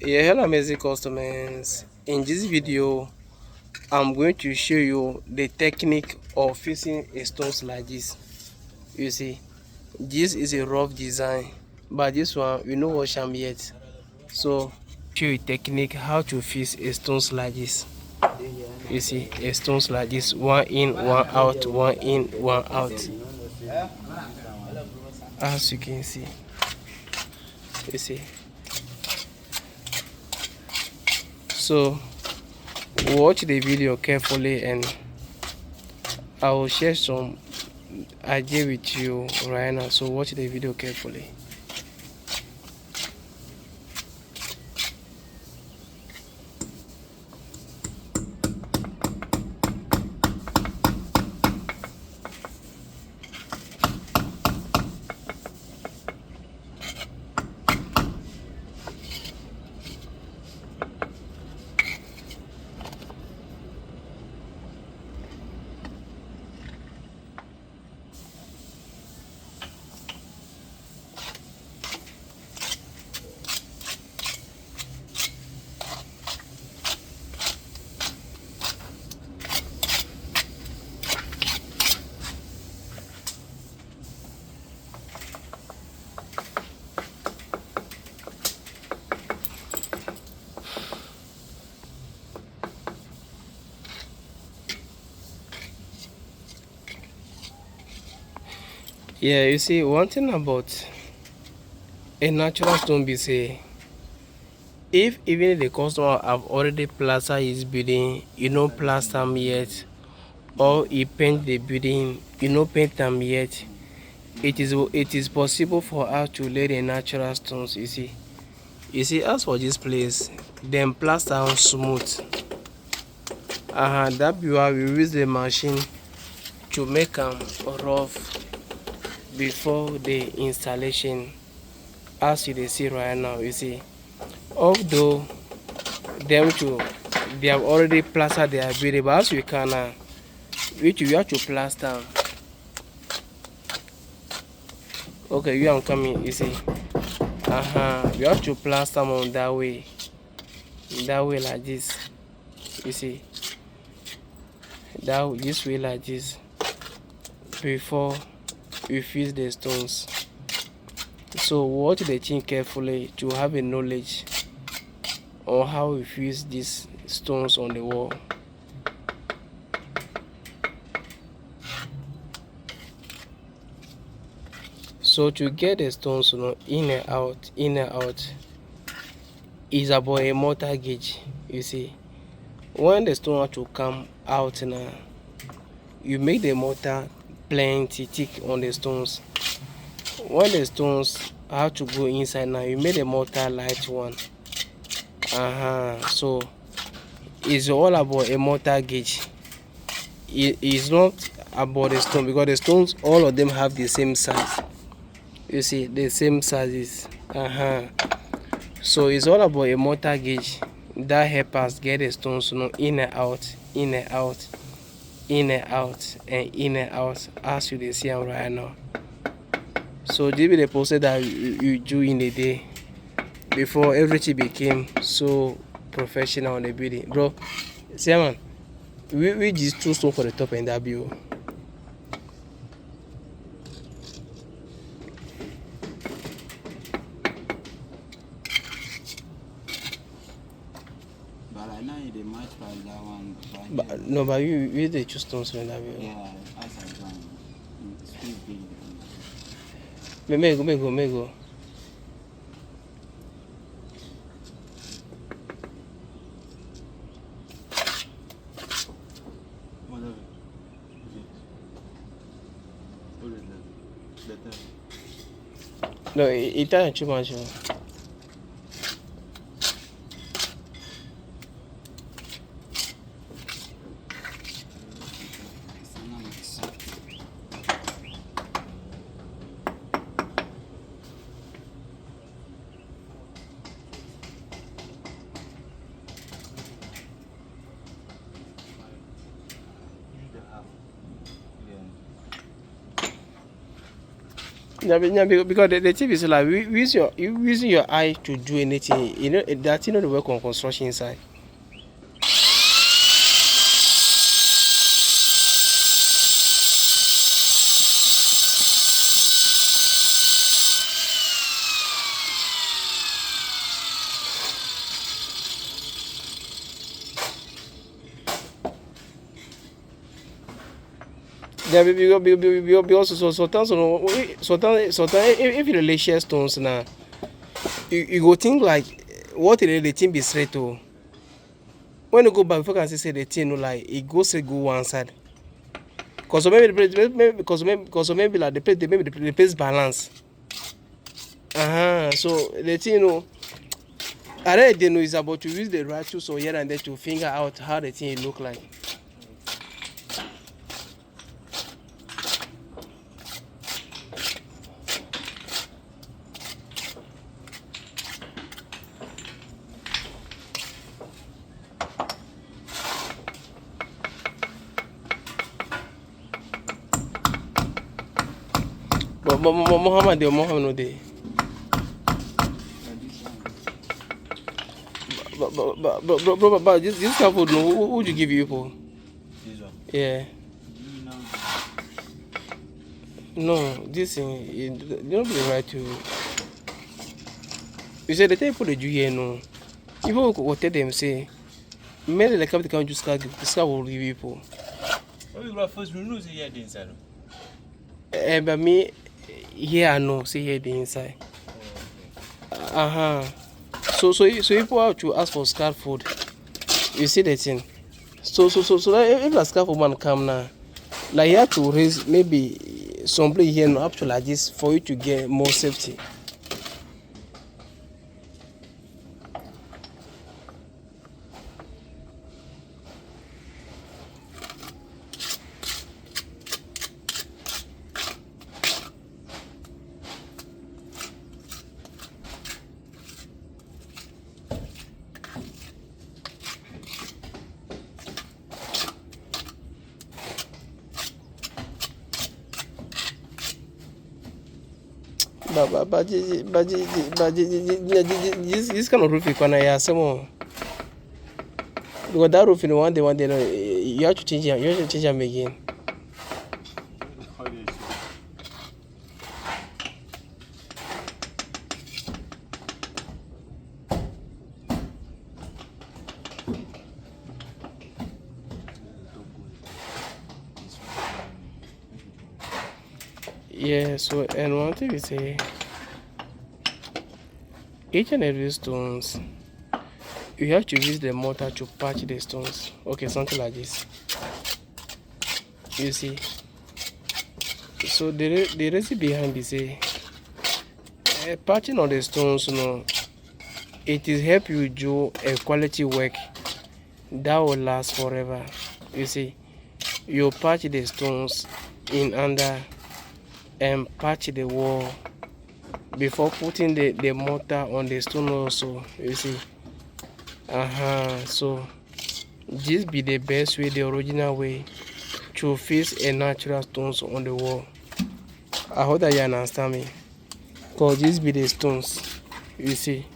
Yeah, hello amazing customers. In this video, I'm going to show you the technique of fixing a stones like this. You see, this is a rough design, but this one we no wash am yet. So, show you technique how to fix a stones like this. You see, a stones like this, one in, one out, one in, one out. As you can see, you see. So, watch the video carefully and I will share some idea with you right now. So watch the video carefully. Yeah, you see, one thing about a natural stone be say, if even the customer have already plastered his building, you no plaster am yet, or he paint the building, you no paint am yet, it is possible for us to lay the natural stones. You see, as for this place, them plaster am smooth. That be why we use the machine to make am rough before the installation. As you dey see right now, you see, although them too, they have already plastered their building, but as we can now, which we have to plaster am. Okay, you am coming, you see. We have to plaster am on that way like this. You see, this way like this before we fix the stones. So watch the thing carefully to have a knowledge on how we fix these stones on the wall. So to get the stones, in and out, is about a mortar gauge. You see, when the stone have to come out now, you make the mortar plenty thick on the stones. When the stones have to go inside now, you make the mortar light one. So it's all about a mortar gauge. It is not about the stone, because the stones, all of them have the same size. You see, the same sizes. So it's all about a mortar gauge that help us get the stones, in and out, in and out, in and out, and in and out, as you dey see am right now. So this be the process that you do in a day before everything became so professional on the building. Bro, see man, we just two stone for the top and that view. But I know they match by that one. But no, but you the two stones in that view. Yeah, as I done. It's too big. Me go. What of it? What is that? No, it doesn't too much. Yeah, because the tip is like you using your eye to do anything. You know that you know the work on construction inside. Yeah, because sometimes if you really share stones now, you go think like what the thing be straight to. When you go back, before you can say the thing no like it goes straight go one side. Cause maybe the place, maybe like the place, maybe the place balance. So the thing you know, I really didn't know is about to use the right tools or here and there to figure out how the thing look like. But Muhammad no dey. But this kind of food, no, who would you give you for? This one. Yeah. No, this thing, you don't be right to. You say the time for the Jew here, no. Even what tell them say, many like come to count just this guy will give you for. Oh, you first we know say here the inside. But me, here I know, say here the inside. So if you have to ask for scarf food, you see the thing. So if a scarf woman come now, like you have to raise maybe some place here up to like this for you to get more safety. But this kind of roof you can have some more. Because that roof in one day you have to change it, you have to change them again. Yeah, so and one thing we say each and every stones you have to use the mortar to patch the stones. Okay, something like this. You see. So the reason behind is say patching on the stones, you know, it is help you do a quality work that will last forever. You see, you patch the stones in under and patch the wall before putting the mortar on the stone also. You see. So this be the best way, the original way to fix a natural stones on the wall. I hope that you understand me. Cause this be the stones. You see.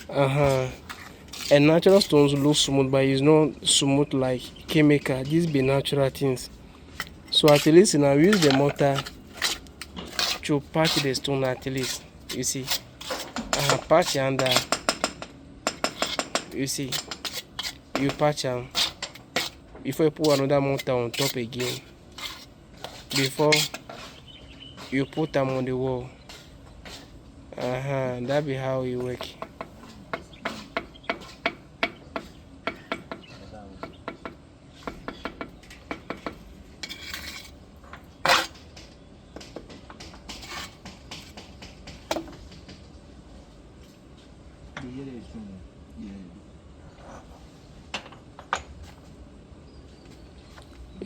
And natural stones look smooth, but it's not smooth like chemical. These be natural things. So at least now use the mortar to patch the stone at least. You see. Patch under. You see. You patch them before you put another mortar on top again. Before you put them on the wall. That be how it work.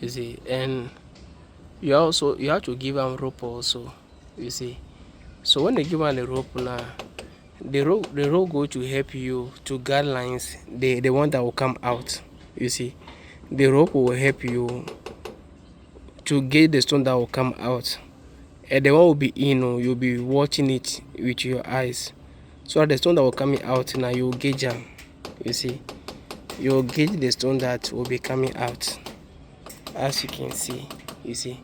You see, and you have to give them rope also. You see, so when they give them the rope now, the rope go to help you to guard lines, the one that will come out. You see, the rope will help you to get the stone that will come out. and the one will be in, you'll be watching it with your eyes. So the stone that will coming out now, you gauge them. You see, you gauge the stone that will be coming out, as you can see. You see.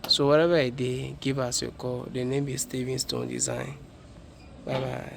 So whatever I did, give us a call. The name is Steven Stone Design. Bye bye.